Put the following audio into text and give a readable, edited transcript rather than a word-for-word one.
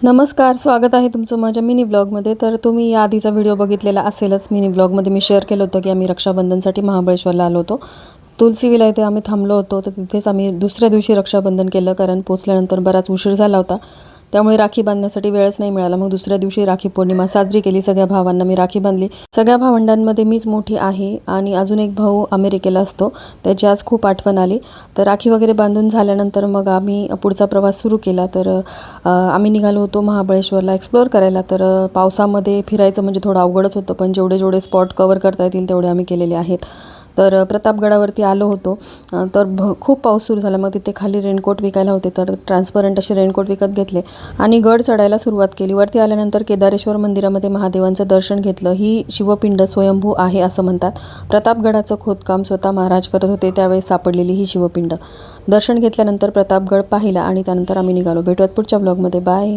नमस्कार, स्वागत आहे तुमचं माझ्या मिनी व्लॉगमध्ये. तर तुम्ही या आधीचा व्हिडिओ बघितलेला असेलच. मिनी व्लॉगमध्ये मी शेअर केलं होतं की आम्ही रक्षाबंधनसाठी महाबळेश्वरला आलो होतो. तुलसीविला इथे आम्ही थांबलो होतो. तर तिथेच आम्ही दुसऱ्या दिवशी रक्षाबंधन केलं, कारण पोचल्यानंतर बराच उशीर झाला होता. त्यामुळे राखी बांधण्यासाठी वेळच नाही मिळाला. मग दुसऱ्या दिवशी राखी पौर्णिमा साजरी केली. सगळ्या भावांना मी राखी बांधली. सगळ्या भावंडांमध्ये मीच मोठी आहे आणि अजून एक भाऊ अमेरिकेला असतो. त्याची आज खूप आठवण आली. तर राखी वगैरे बांधून झाल्यानंतर मग आम्ही पुढचा प्रवास सुरू केला. तर आम्ही निघालो होतो महाबळेश्वरला एक्सप्लोअर करायला. तर पावसामध्ये फिरायचं म्हणजे थोडं अवघडच होतं, पण जेवढे स्पॉट कव्हर करता येतील तेवढे आम्ही केलेले आहेत. तर प्रतापगडावरती आलो होतो. तर खूप पाऊस सुरू झाला. मग तिथे खाली रेनकोट विकायला होते, तर ट्रान्सपरंट असे रेनकोट विकत घेतले आणि गड चढायला सुरुवात केली. वरती आल्यानंतर केदारेश्वर मंदिरामध्ये महादेवांचं दर्शन घेतलं. ही शिवपिंड स्वयंभू आहे असं म्हणतात. प्रतापगडाचं खोदकाम स्वतः महाराज करत होते त्यावेळेस सापडलेली ही शिवपिंड. दर्शन घेतल्यानंतर प्रतापगड पाहिला आणि त्यानंतर आम्ही निघालो. भेटूयात पुढच्या ब्लॉगमध्ये. बाय.